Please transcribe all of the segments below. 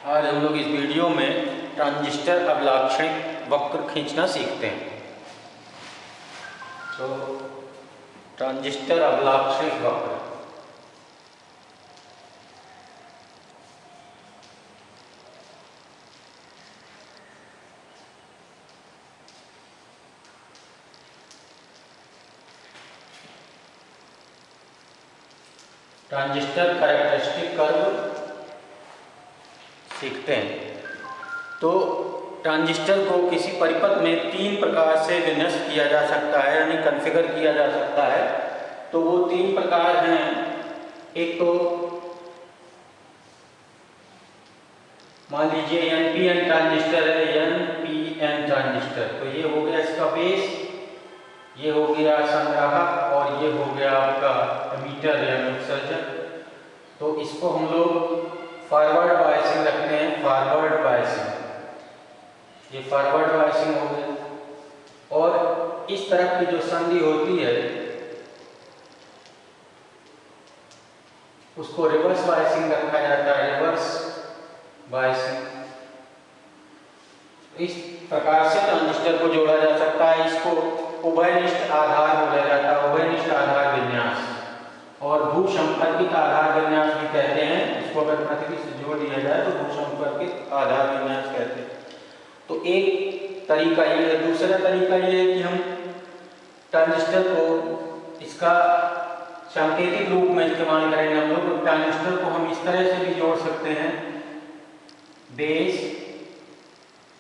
आज हम लोग इस वीडियो में ट्रांजिस्टर अभिलाक्षणिक वक्र खींचना सीखते हैं। तो ट्रांजिस्टर अभिलाक्षणिक वक्र, ट्रांजिस्टर कैरेक्टरिस्टिक कर्व सीखते हैं। तो ट्रांजिस्टर को किसी परिपथ में तीन प्रकार से विन्यस्त किया जा सकता है, यानी कॉन्फ़िगर किया जा सकता है। तो वो तीन प्रकार हैं। एक तो मान लीजिए एनपीएन ट्रांजिस्टर है, एनपीएन ट्रांजिस्टर। तो ये हो गया इसका बेस, ये हो गया संग्राहक और ये हो गया आपका एमीटर यानी उत्सर्जक। तो इसको हम लोग फॉरवर्ड बायसिंग रखते हैं, फॉरवर्ड बायसिंग। ये फॉरवर्ड बायसिंग हो गई। और इस तरफ की जो संधि होती है उसको रिवर्स बायसिंग रखा जाता है, रिवर्स बायसिंग। इस प्रकार से ट्रांजिस्टर को जोड़ा जा सकता है। इसको उभयनिष्ठ आधार बोला जाता है, उभयनिष्ठ आधार विन्यास, और भूसंपर्कित आधार विन्यास भी कहते हैं। इसको अगर पृथ्वी से जोड़ दिया जाए तो भूसंपर्कित आधार विन्यास कहते हैं। तो एक तरीका ये है। दूसरा तरीका ये है कि हम ट्रांजिस्टर को इसका सांकेतिक रूप में इस्तेमाल करेंगे। हम लोग ट्रांजिस्टर को हम इस तरह से भी जोड़ सकते हैं, बेस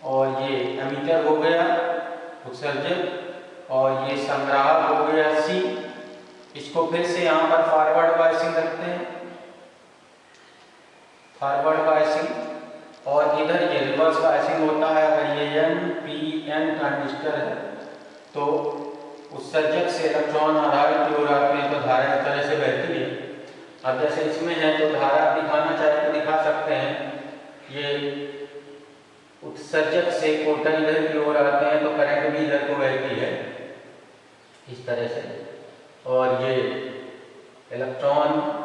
और ये एमीटर हो गया उत्सर्जक, और ये संग्राहक हो गया सी। इसको फिर से यहाँ पर फॉरवर्ड बायसिंग रखते हैं, फॉरवर्ड बायसिंग, और इधर ये रिवर्स बायसिंग होता है। अगर ये एनपीएन ट्रांजिस्टर है तो उत्सर्जक से इलेक्ट्रॉन आधारित की ओर आते हैं तो धारा इस तरह से बहती है। अब जैसे इसमें है तो धारा दिखाना चाहे तो दिखा सकते हैं। ये उत्सर्जक से कोटन इधर की ओर आते हैं तो करंट भी इधर को बहती है इस तरह से। और ये इलेक्ट्रॉन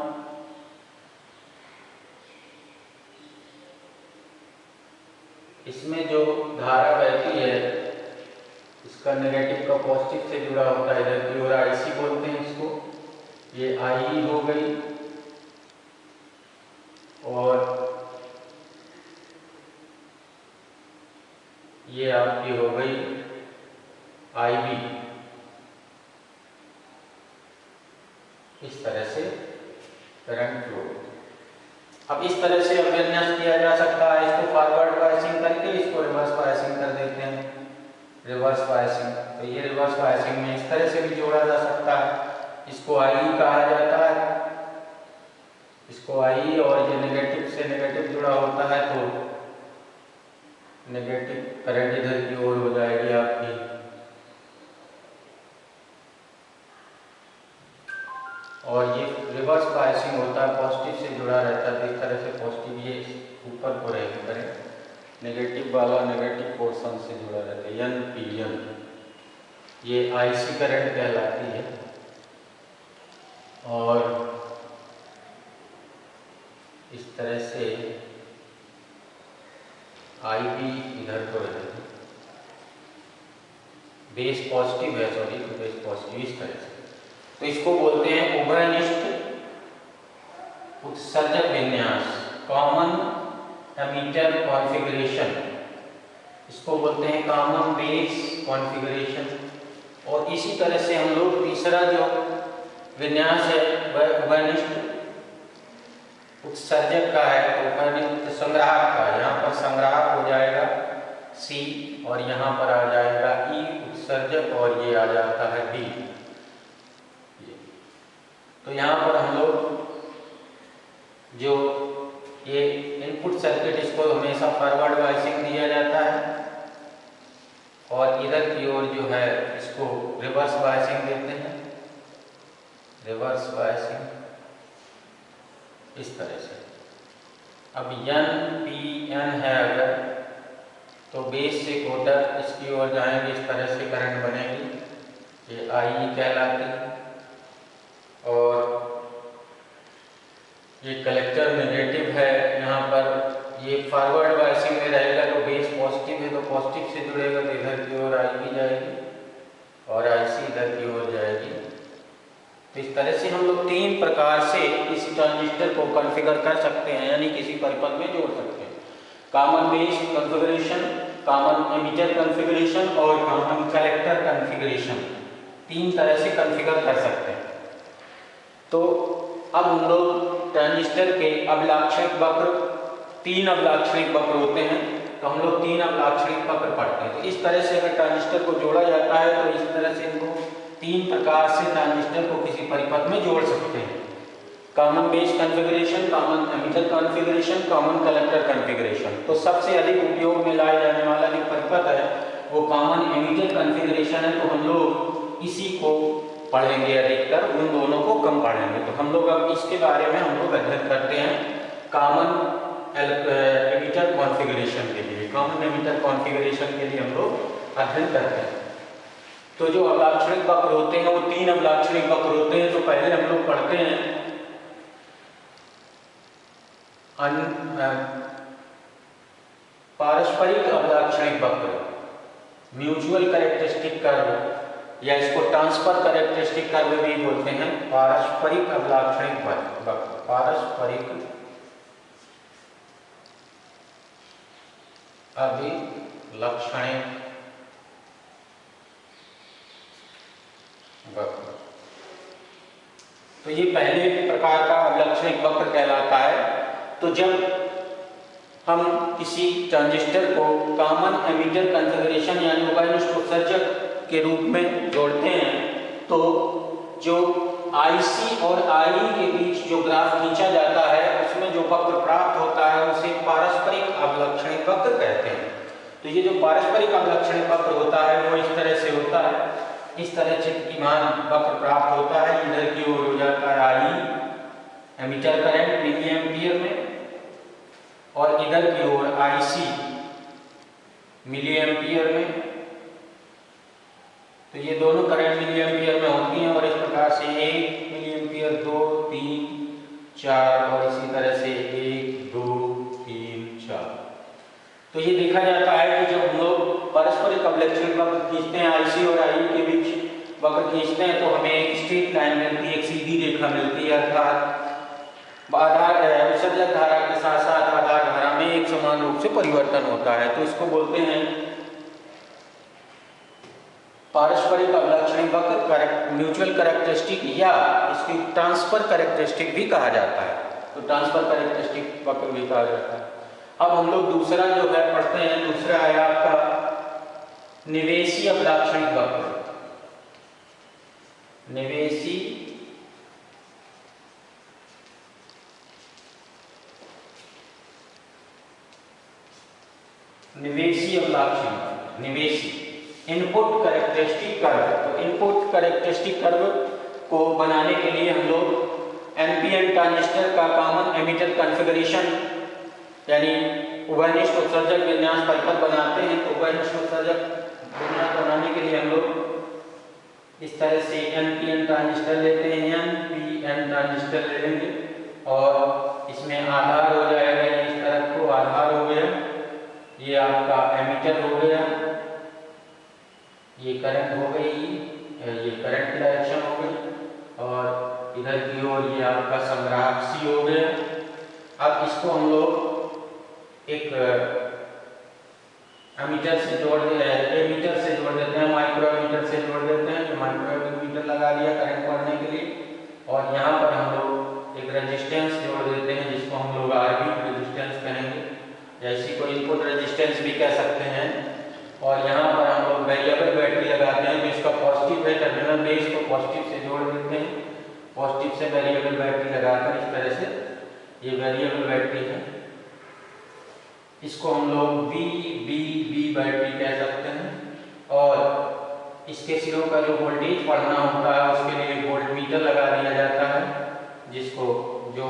इसमें जो धारा बहती है इसका नेगेटिव का पॉजिटिव से जुड़ा होता है इधर की ओर, आईसी बोलते हैं इसको। ये आई हो गई, और ये आपकी हो गई आईबी। इस तरह से करंट फ्लो। अब इस तरह से विन्यास किया जा सकता है। इसको फॉरवर्ड बायसिंग करके इसको रिवर्स बायसिंग कर देते हैं, रिवर्स बायसिंग। तो ये रिवर्स बायसिंग में इस तरह से भी जोड़ा जा सकता है। इसको आई कहा जाता है, इसको आई, और ये नेगेटिव से नेगेटिव जुड़ा होता है तो नेगेटिव करंट इधर की ओर हो जाएगी आपकी। और ये रिवर्स बायसिंग होता है, पॉजिटिव से जुड़ा रहता है। तो इस तरह से पॉजिटिव ये ऊपर को रहेगी करंट, नेगेटिव वाला नेगेटिव पोर्शन से जुड़ा रहता है, एनपीएन। ये आईसी करंट कहलाती है। और इस तरह से आईबी इधर को रहेगी, बेस पॉजिटिव है, सॉरी, बेस पॉजिटिव इस तरह से। तो इसको बोलते हैं उभयनिष्ठ उत्सर्जक विन्यास, कॉमन एमीटर कॉन्फ़िगरेशन। इसको बोलते हैं कॉमन बेस कॉन्फ़िगरेशन। और इसी तरह से हम लोग तीसरा जो विन्यास है वह उभयनिष्ठ उत्सर्जक का है, तो उभयनिष्ठ संग्राहक का। यहाँ पर संग्राहक हो जाएगा सी, और यहाँ पर आ जाएगा ई उत्सर्जक, और ये आ जाता है बी। तो यहाँ पर हम लोग जो ये इनपुट सर्किट, इसको हमेशा फॉरवर्ड बायसिंग दिया जाता है, और इधर की ओर जो है इसको रिवर्स बायसिंग देते हैं, रिवर्स बायसिंग इस तरह से। अब एनपीएन है अगर, तो बेस से कोटर इसकी ओर जाएंगे, इस तरह से करंट बनेगी, ये आई कहलाती। और ये कलेक्टर नेगेटिव है, यहाँ पर ये फॉरवर्ड पॉजिटिव है तो पॉजिटिव से जुड़ेगा तो इधर की ओर आई भी जाएगी और IC इधर की ओर जाएगी। तो इस तरह से हम लोग 3 प्रकार से किसी ट्रांजिस्टर को कॉन्फ़िगर कर सकते हैं, यानी किसी परिपथ में जोड़ सकते हैं। Common base configuration, common emitter configuration और कॉमन कलेक्टर कॉन्फ़िगरेशन, 3 तरह से कॉन्फ़िगर कर सकते हैं। तो अब हम लोग ट्रांजिस्टर के अभिलाक्षणिक वक्र, 3 अभिलाक्षणिक वक्र होते हैं, तो हम लोग 3 अभिलाक्षणिक वक्र पढ़ते हैं। तो इस तरह से अगर ट्रांजिस्टर को जोड़ा जाता है तो इस तरह से इनको 3 प्रकार से ट्रांजिस्टर को किसी परिपथ में जोड़ सकते हैं। Common base configuration, common emitter configuration, common collector configuration. तो सबसे अधिक उपयोग में लाया जाने वाला जो परिपथ है वो कॉमन एमिटर कॉन्फ़िगरेशन है, तो हम लोग इसी को पढ़ेंगे अधिकतर, उन दोनों को कम पढ़ेंगे। तो हम लोग अब इसके बारे में हम लोग अध्ययन करते हैं कॉमन एमिटर कॉन्फ़िगरेशन के लिए। कॉमन एमिटर कॉन्फ़िगरेशन के लिए हम लोग अध्ययन करते हैं। तो जो अभिलाक्षणिक वक्र होते हैं वो 3 अभिलाक्षणिक वक्र होते हैं। तो पहले हम लोग पढ़ते हैं पारस्परिक अभिलाक्षणिक वक्र, म्यूचुअल कैरेक्टरिस्टिक कर्व, या इसको ट्रांसफर कैरेक्टरिस्टिक कर्व भी बोलते हैं। पारस्परिक अभिलाक्षणिक वक्र, पारस्परिक अभिलक्षणिक वक्र। तो ये पहले प्रकार का अभिलक्षणिक वक्र कहलाता है। तो जब हम किसी ट्रांजिस्टर को कॉमन एमिटर कॉन्फ़िगरेशन यानी उभयनिष्ठ उत्सर्जक के रूप में जोड़ते हैं तो जो IC और IE के बीच जो ग्राफ खींचा जाता है उसमें जो वक्र प्राप्त होता है उसे पारस्परिक अभिलक्षणिक वक्र कहते हैं। तो ये जो पारस्परिक अभिलक्षणिक वक्र होता है वो इस तरह से होता है, इस तरह चित्रमान वक्र प्राप्त होता है। इधर की ओर हो जाता है IE emitter current milli ampere में, और इधर की ओर IC मिली एम्पियर में। तो ये दोनों करंट मिली एम्पियर में होती हैं और इस प्रकार से 1 मिली एम्पियर, 2, 3, 4 और इसी तरह से 1, 2, 3, 4। तो ये देखा जाता है कि जब हम लोग पारस्परिक अभिलक्षणिक वक्र खींचते हैं, IC और IE के बीच वक्र खींचते हैं तो हमें एक स्ट्रेट लाइन मिलती है, एक सीधी रेखा मिलती है, अर्थात आधार उत्सर्जक धारा के साथ साथ आधार धारा में एक समान रूप से परिवर्तन होता है। तो इसको बोलते हैं पारस्परिक अभिलक्षणिक वक्र, म्यूचुअल कैरेक्टरिस्टिक, या इसकी ट्रांसफर कैरेक्टरिस्टिक भी कहा जाता है। तो ट्रांसफर कैरेक्टरिस्टिक वक्र भी कहा जाता है। अब हम लोग दूसरा जो है पढ़ते हैं, दूसरा है आपका निवेशी अभिलक्षणिक वक्र। निवेशी अभिलक्षणिक, निवेशी इनपुट कैरेक्टरिस्टिक कर्व। तो इनपुट कैरेक्टरिस्टिक कर्व को बनाने के लिए हम लोग NPN ट्रांजिस्टर का कॉमन एमिटर कॉन्फ़िगरेशन यानी उभयनिष्ठ उत्सर्जक विन्यास परिपथ बनाते हैं। तो उभयनिष्ठ उत्सर्जक विन्यास बनाने के लिए हम लोग इस तरह से NPN ट्रांजिस्टर लेते हैं, NPN ट्रांजिस्टर ले लेंगे और इसमें आधार हो जाएगा, इस तरफ को आधार हो गया, ये आपका एमिटर हो गया, ये करंट हो गई, ये करंट की डायरेक्शन हो गई, और इधर की ओर ये आपका संग्राहक C हो गया। अब इसको हम लोग एक एमीटर से जोड़ देते हैं, माइक्रो एमीटर से जोड़ देते हैं। तो माइक्रो एमीटर लगा दिया करंट पढ़ने के लिए, और यहाँ पर हम लोग एक रेजिस्टेंस जोड़ देते हैं जिसको हम लोग RB रेजिस्टेंस कहेंगे, जैसी कोई इनपुट रेजिस्टेंस भी कह सकते हैं। और यहाँ पर हम लोग वेरिएबल बैटरी लगाते हैं, जो इसका पॉजिटिव है टर्मिनल में, इसको पॉजिटिव से जोड़ देते हैं, पॉजिटिव से वेरिएबल बैटरी लगाकर इस तरह से ये वेरिएबल बैटरी है, इसको हम लोग VBB बैटरी कह सकते हैं। और इसके सिरों का जो वोल्टेज पढ़ना होता है उसके लिए वोल्टमीटर लगा दिया जाता है, जिसको जो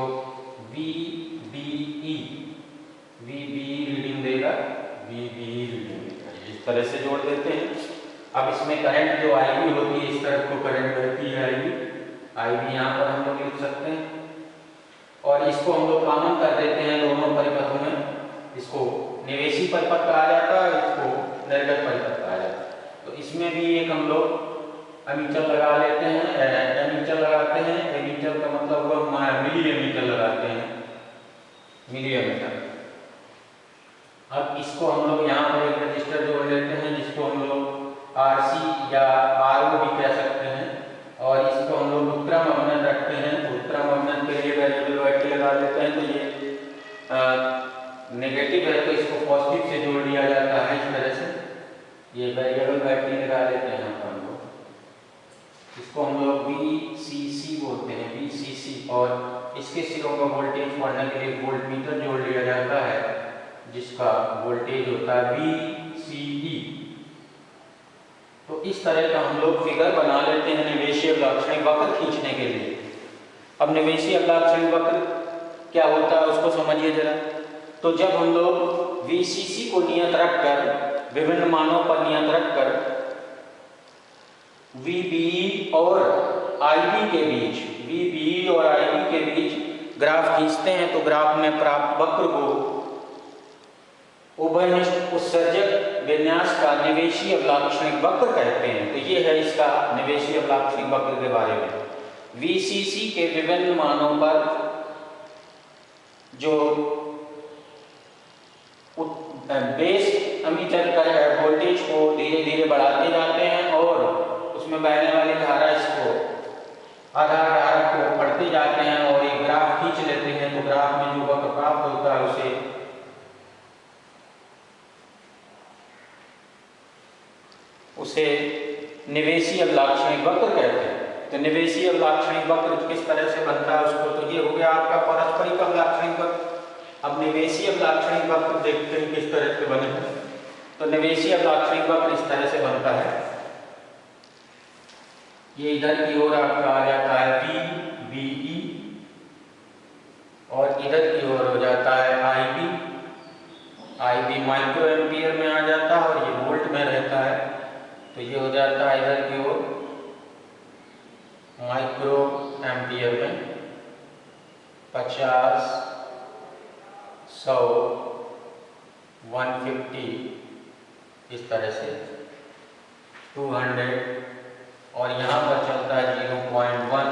VBE रीडिंग देगा, VBE रीडिंग देगा, इस तरह से जोड़ देते हैं। अब इसमें करंट जो IB होती है, इस तरफ को करंट बहती है IB यहाँ पर हम लोग लिख सकते हैं, और इसको हम लोग कॉमन कर देते हैं दोनों परिपथों में। इसको निवेशी परिपथ कहा जाता है, निर्गत परिपथ कहा जाता है। तो इसमें भी एक हम लोग एमीटर लगा लेते हैं, एमीटर लगाते हैं। एमीटर का मतलब हुआ मिली एमीटर लगाते हैं, मिली एमीटर। अब इसको हम लोग यहाँ पर एक रजिस्टर जोड़ लेते हैं जिसको हम लोग आरसी या आरओ भी कह सकते हैं, और इसको हम लोग उत्क्रम अवनत रखते हैं। उत्क्रम अवनत के लिए वेरिएबल वाई लगा लेते हैं। तो ये नेगेटिव है तो इसको पॉजिटिव से जोड़ दिया जाता है इस तरह से। ये वेरिएबल वाई लगा लेते हैं हम लोग, इसको हम लोग VCC बोलते हैं, VCC। और इसके सिरों का वोल्टेज पढ़ने के लिए वोल्टमीटर जोड़ लिया जाता है जिसका वोल्टेज होता है VCE। तो इस तरह का हम लोग फिगर बना लेते हैं निवेशीय अभिलाक्षणिक वक्र खींचने के लिए। अब निवेशीय अभिलाक्षणिक वक्र क्या होता है उसको समझिए जरा। तो जब हम लोग VCC को नियत रखकर, विभिन्न मानों पर नियत रखकर VBE और IB के बीच, VBE और IB के बीच ग्राफ खींचते हैं, तो ग्राफ में प्राप्त वक्र को उभयनिष्ठ उत्सर्जक विन्यास का निवेशीय अभिलाक्षणिक वक्र कहते हैं। तो ये है इसका निवेशीय अभिलाक्षणिक वक्र के बारे में। VCC के विभिन्न मानों पर जो बेस एमीटर का वोल्टेज को धीरे धीरे बढ़ाते जाते हैं और उसमें बहने वाली धारा इसको आधार धारा को पढ़ते जाते हैं और एक ग्राफ खींच लेते हैं। तो ग्राफ में जो वक्र प्राप्त होता है उसे निवेशीय अभिलाक्षणिक वक्र कहते हैं। तो निवेशीय अभिलाक्षणिक वक्र किस तरह से बनता है उसको, तो ये हो गया आपका पारस्परिक अभिलाक्षणिक वक्र। अब निवेशीय अभिलाक्षणिक वक्र देखते हैं किस तरह से बने। तो निवेशीय अभिलाक्षणिक वक्र इस तरह से बनता है। ये इधर की ओर आपका आ जाता है VBE और इधर की ओर हो जाता है IB। IB माइक्रो एम्पियर में आ जाता है और ये वोल्ट में रहता है। तो ये हो जाता है इधर की ओर माइक्रो एम्पियर में 50, 100, 150 इस तरह से 200, और यहाँ पर चलता है 0.1,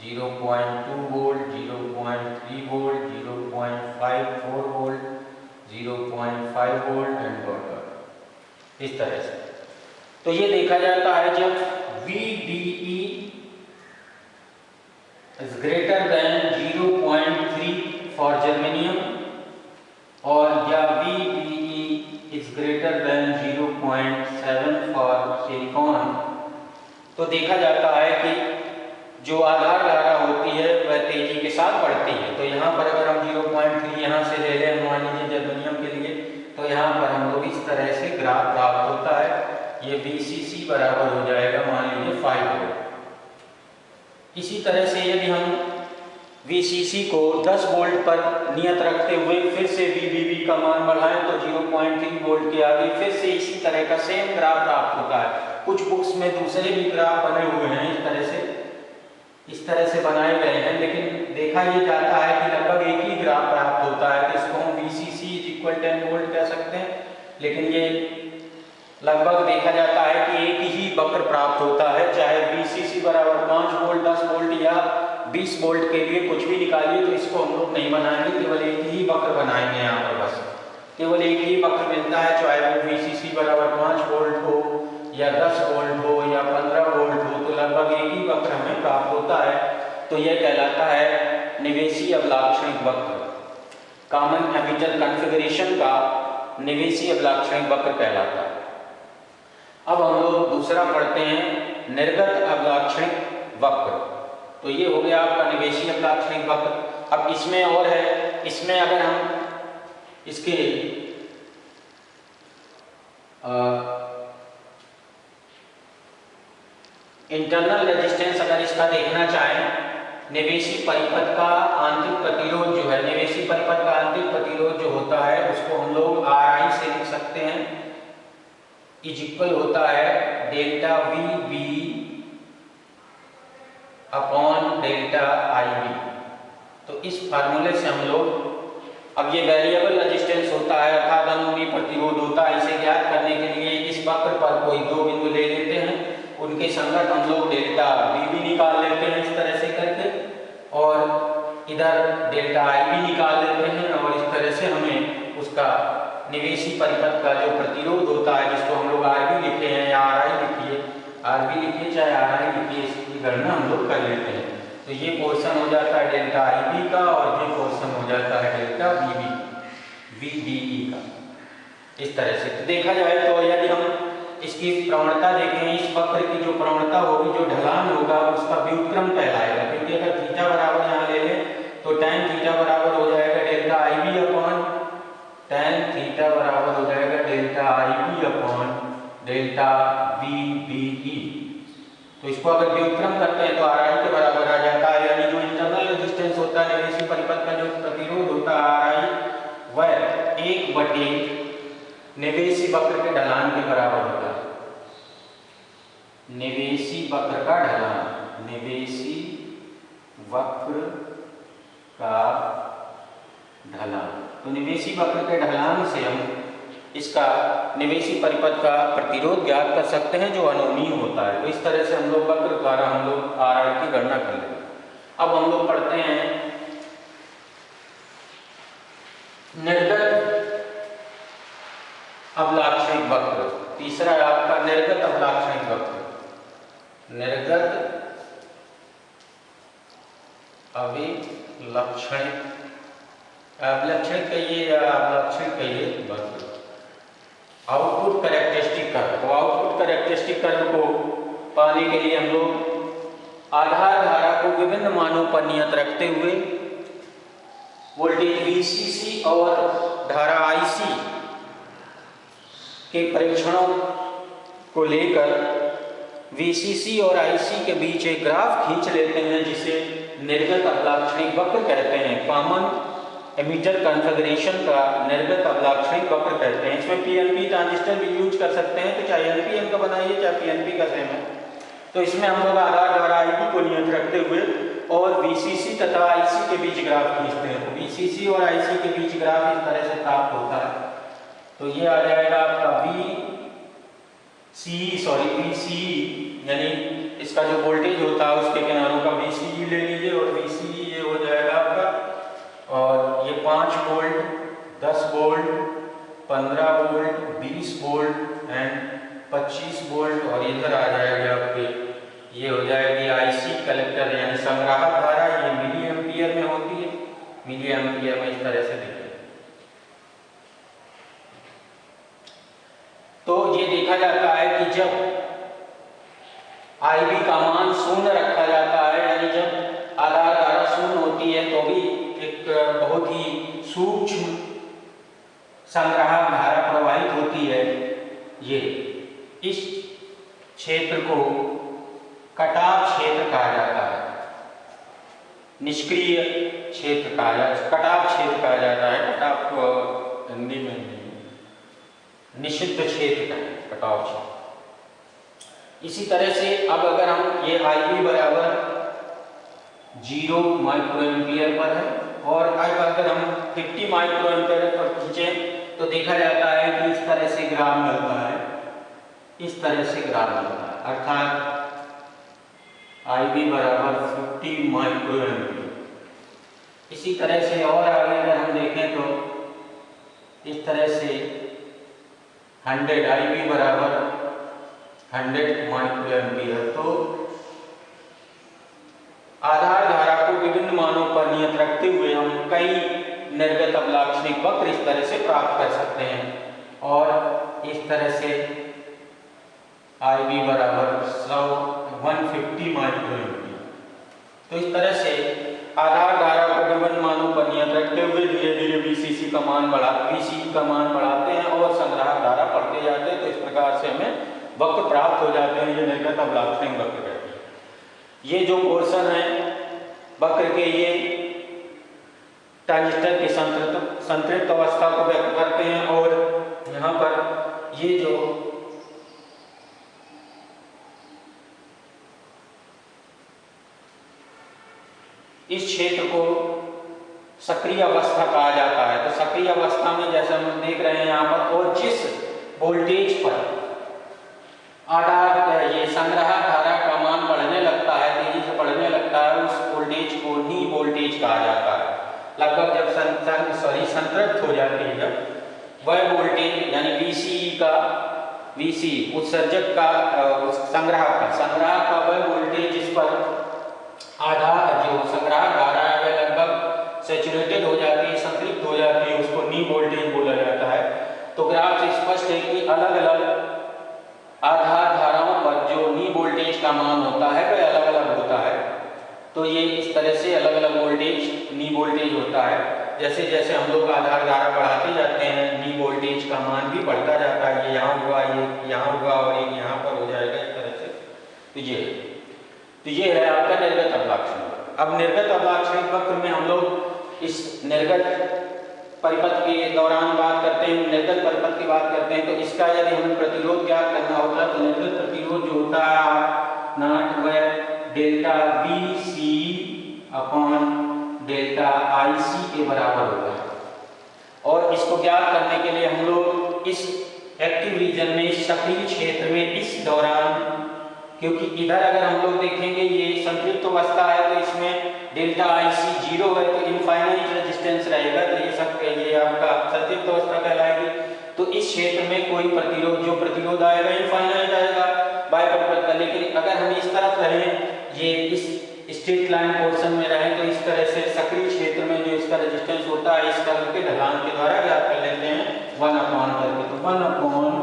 0.2 volt, 0.3 volt, 0.54 volt, 0.5 volt and इस तरह से। तो ये देखा जाता है जब VBE is greater than 0.3 for germanium और या VBE is greater than 0.7 for silicon, तो देखा जाता है कि जो आधार धारा होती है वह तेजी के साथ बढ़ती है। तो यहाँ पर अगर हम 0.3 यहाँ से ले लें मान लीजिए जर्मेनियम के लिए, तो यहाँ पर हम लोग इस तरह से ग्राफ प्राप्त होता है। ये VCC बराबर हो जाएगा मान लीजिए 5 वोल्ट। इसी तरह से यदि हम VCC को 10 वोल्ट पर नियत रखते हुए फिर से VBB का मान बढ़ाएं तो 0.3 वोल्ट के आगे फिर से इसी तरह का सेम ग्राफ प्राप्त होता है। कुछ बुक्स में दूसरे भी ग्राफ बने हुए हैं इस तरह से बनाए गए हैं, लेकिन देखा ये जाता है कि लगभग एक ही ग्राफ प्राप्त होता है। तो इसको हम VCC = 10 वोल्ट कह सकते हैं, लेकिन ये लगभग देखा जाता है कि एक ही वक्र प्राप्त होता है। चाहे VCC बराबर 5 वोल्ट, 10 वोल्ट या 20 वोल्ट के लिए कुछ भी निकालिए, तो इसको हम लोग नहीं बनाएंगे, केवल एक ही वक्र बनाएंगे। यहाँ पर बस केवल एक ही वक्र मिलता है, चाहे वो VCC बराबर 5 वोल्ट हो या 10 वोल्ट हो या 15 वोल्ट हो, तो लगभग एक ही वक्र हमें प्राप्त होता है। तो यह कहलाता है निवेशीय अभिलाक्षणिक वक्र। कॉमन एमिटर कॉन्फ़िगरेशन का निवेशीय अभिलाक्षणिक वक्र कहलाता है। अब हम लोग दूसरा पढ़ते हैं निर्गत अभिलाक्षणिक वक्र। तो ये हो गया आपका निवेशीय अभिलाक्षणिक वक्र। अब इसमें और है, इसमें अगर हम इसके इंटरनल रेजिस्टेंस अगर इसका देखना चाहें, निवेशी परिपथ का आंतरिक प्रतिरोध जो है, निवेशी परिपथ का आंतरिक प्रतिरोध जो होता है उसको हम लोग RI से लिख सकते हैं, इक्वल होता है delta VB upon delta IB। तो इस फार्मूले से हम लोग अब ये वेरिएबल रेजिस्टेंस होता है अर्थात अनोमी प्रतिरोध होता है। इसे ज्ञात करने के लिए इस वक्र पर कोई दो बिंदु ले लेते हैं, उनके संगत हम लोग डेल्टा वी भी निकाल लेते हैं इस तरह से करके, और इधर डेल्टा आई भी निकाल लेते हैं, और इस तरह से हमें उसका निवेशी परिपथ का जो प्रतिरोध होता है, जिसको हम लोग आर बी लिखे हैं या आर आई लिखिए, आर बी लिखिए चाहे आर आई लिखिए, इसकी गणना हम लोग कर लेते हैं। तो ये पोर्शन हो जाता है डेल्टा आई बी का, और ये पोर्शन हो जाता है डेल्टा वी बी ई का, इस तरह से। तो देखा जाए तो यदि हम इसकी प्रवणता देखें, इस वक्र की जो प्रवणता होगी, जो ढलान होगा, उसका व्युत्क्रम कहलाएगा, क्योंकि अगर थीटा बराबर यहाँ ले लें तो tan थीटा बराबर हो जाएगा delta I B upon tan theta बराबर हो जाएगा delta I B upon delta V B E. तो इसको अगर व्युत्क्रम करते हैं तो आर आई के बराबर आ जाता है, यानी जो इंटरनल रेजिस्टेंस होता है, निवेशी परिपथ का जो प्रतिरोध होता है आर आई, वह 1/, निवेशी वक्र के ढलान के बराबर होता है। निवेशी वक्र का ढलान, निवेशी वक्र का ढलान। तो निवेशी वक्र के ढलान से हम इसका निवेशी परिपथ का प्रतिरोध ज्ञात कर सकते हैं, जो अनोमी होता है। तो इस तरह से हम लोग वक्र द्वारा हम लोग आर आई की गणना कर लेंगे। अब हम लोग पढ़ते हैं निर्गत अवलाक्षणिक वक्र। तीसरा है आपका निर्गत अवलाक्षणिक वक्र। निर्गत अभिलक्षणिक, अवलक्षणिक कहिए या अवलक्षणिक कहिए वक्र। Output characteristic curve. तो आउटपुट कैरेक्टरिस्टिक कर्व को पाने के लिए हम लोग आधार धारा को विभिन्न मानों पर नियत रखते हुए वोल्टेज वीसीसी और धारा आईसी के परीक्षणों को लेकर वीसीसी और आईसी के बीच एक ग्राफ खींच लेते हैं, जिसे निर्गत अवलाक्षणिक वक्र कहते हैं। कॉमन एमिटर कॉन्फ़िगरेशन का निर्गत अवलाक्षणिक वक्र कहते हैं। इसमें पीएनपी ट्रांजिस्टर भी यूज कर सकते हैं, तो चाहे एनपीएन का बनाइए चाहे पीएनपी का सेम है। तो इसमें हम लोग आधार धारा आईबी को नियत रखते हुए और वीसीसी तथा आईसी के बीच ग्राफ खींचते हैं। तो वीसीसी और आईसी के बीच ग्राफ इस तरह से प्राप्त होता है। तो ये आ जाएगा आपका वीसीई, यानी इसका जो वोल्टेज होता है उसके किनारों का वीसीई ले लीजिए, और वीसीई ये हो जाएगा आपका, और ये 5 volt, 10 volt, 15 volt, 20 volt and 25 volt, और इधर आ जाएगी आपके, ये हो जाएगी आईसी कलेक्टर यानी संग्राहक धारा। ये मिली एम्पियर में होती है, मिली एम्पियर में इस तरह से दिखेगा। तो ये देखा जाता है कि जब आईबी का मान शून्य रखा जाता है, यानी जब आधार धारा शून्य होती है, तो भी एक बहुत ही सूक्ष्म संग्राहक धारा प्रवाहित होती है। ये इस क्षेत्र को कटाव क्षेत्र कहा जाता है, निष्क्रिय क्षेत्र कहा जाता है, कटाव क्षेत्र कहा जाता है। कटाव को हिंदी में निषिद्ध क्षेत्र का कटाव क्षेत्र। इसी तरह से अब अगर हम ये आईबी बराबर 0 माइक्रो एम्पियर पर है, और अब अगर हम 50 माइक्रो एम्पियर पर खींचें तो देखा जाता है कि इस तरह से ग्राफ मिलता है, इस तरह से ग्राफ मिलता है, अर्थात आईबी बराबर 50 माइक्रो एम्पियर। इसी तरह से और आगे अगर हम देखें तो इस तरह से 100 आईबी बराबर 100 माइक्रो एम्पियर। तो आधार धारा को विभिन्न मानों पर नियत रखते हुए हम कई निर्गत अवलाक्षणिक वक्र इस तरह से प्राप्त कर सकते हैं, और इस तरह से आईबी बराबर 150 माइक्रो एम्पियर। तो इस तरह से आधार धारा को विभिन्न मानों पर नियत रखते हुए धीरे धीरे वीसीसी का मान बढ़ाते हैं और संग्राहक धारा पढ़ते जाते हैं। तो इस प्रकार से हमें वक्र प्राप्त हो जाते हैं, ये निर्गत अवलाक्षणिक वक्र कहते हैं। ये जो पोर्शन है वक्र के, ये ट्रांजिस्टर की संतृप्त अवस्था को व्यक्त करते हैं, और यहाँ पर ये जो इस क्षेत्र को सक्रिय अवस्था कहा जाता है। तो सक्रिय अवस्था में जैसे हम देख रहे हैं यहाँ पर, और जिस वोल्टेज पर आधार ये संग्रह धारा का मान बढ़ने लगता है, तेजी से बढ़ने लगता है, उस वोल्टेज को नी वोल्टेज कहा जाता है। लगभग जब संतृप्त हो जाती है, जब वह वोल्टेज यानी VC उत्सर्जक का संग्रह का वह वोल्टेज जिस पर आधार जो संग्रह धारा है वह लगभग सैचुरेटेड हो जाती है, संतृप्त हो जाती है, उसको नी वोल्टेज बोला जाता है। तो ग्राफ से स्पष्ट है कि अलग अलग आधार धाराओं पर जो नी वोल्टेज का मान होता है वह अलग अलग होता है। तो ये इस तरह से अलग अलग वोल्टेज नी वोल्टेज होता है। जैसे जैसे हम लोग आधार धारा बढ़ाते जाते हैं, नी वोल्टेज का मान भी बढ़ता जाता है। ये यहाँ हुआ, ये यहाँ हुआ और ये यहाँ पर हो जाएगा इस तरह से। तो ये है आपका निर्गत अवलाक्षणिक वक्र। अब निर्गत अवलाक्षणिक वक्र में हम लोग इस निर्गत परिपथ के दौरान बात करते हैं, निर्गत परिपथ की बात करते हैं। तो इसका यदि हमें प्रतिरोध ज्ञात करना होता है तो निर्गत प्रतिरोध जो होता है नॉट वह delta VC upon delta IC के बराबर होगा। और इसको ज्ञात करने के लिए हम लोग इस एक्टिव रीजन में, सक्रिय क्षेत्र में इस दौरान, क्योंकि इधर अगर हम लोग देखेंगे ये संतृप्त अवस्था है तो इसमें डेल्टा IC 0 है तो इनफाइनाइट रेजिस्टेंस रहेगा, तो ये आपका संतृप्त अवस्था कहलाएगी। तो इस क्षेत्र में कोई प्रतिरोध, जो प्रतिरोध आएगा इनफाइनाइट आएगा बाय परिपथ का। लेकिन अगर हम इस तरफ रहें, ये इस स्ट्रेट लाइन पोर्शन में रहें, तो इस तरह से सक्रिय क्षेत्र में जो इसका रेजिस्टेंस होता है इस कर्व के ढलान के द्वारा ज्ञात कर लेते हैं 1/। तो 1/,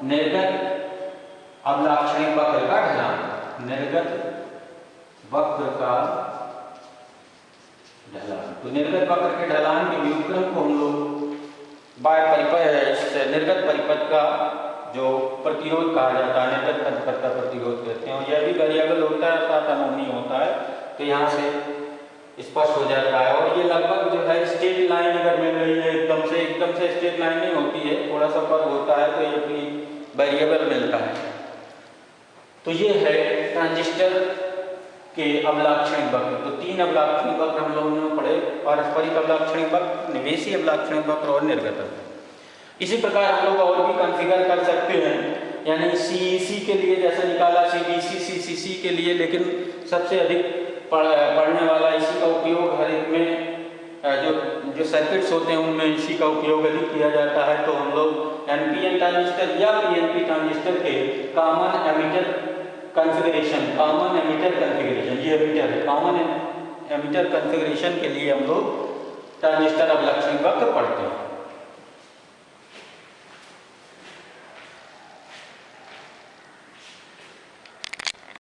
निर्गत अवलाक्षणिक वक्र का ढलान, निर्गत वक्र का ढलान। तो निर्गत वक्र के ढलान के व्युत्क्रम को हम लोग बाय परिपथ, निर्गत परिपथ का जो प्रतिरोध कहा जाता है, निर्गत परिपथ का प्रतिरोध कहते हैं। और यह भी वेरिएबल होता है, अर्थात अनोनी होता है। तो यहाँ से स्पष्ट हो जाता है। और ये लगभग जो है स्ट्रेट लाइन अगर मिल रही है, एकदम से स्ट्रेट लाइन नहीं होती है, थोड़ा सा फर्क होता है, तो ये अपनी वेरिएबल मिलता है। तो ये है ट्रांजिस्टर के अवलाक्षणिक वक्र। तो 3 अवलाक्षणिक वक्र हम लोगों ने पढ़े, पारस्परिक अवलाक्षणिक वक्र, निवेशी अवलाक्षणिक वक्र और निर्गत। इसी प्रकार हम लोग और भी कॉन्फ़िगर कर सकते हैं, यानी CEC के लिए जैसा निकाला, CBC CCC के लिए, लेकिन सबसे अधिक पढ़ने वाला इसी का उपयोग हर एक में जो सर्किट्स होते हैं उनमें इसी का उपयोग अधिक किया जाता है। तो हम लोग NPN ट्रांजिस्टर या PNP ट्रांजिस्टर के कॉमन एमिटर कॉन्फ़िगरेशन, ये एमिटर है, कॉमन एमिटर कॉन्फ़िगरेशन के लिए हम लोग ट्रांजिस्टर अवलाक्षणिक वक्र पढ़ते हैं।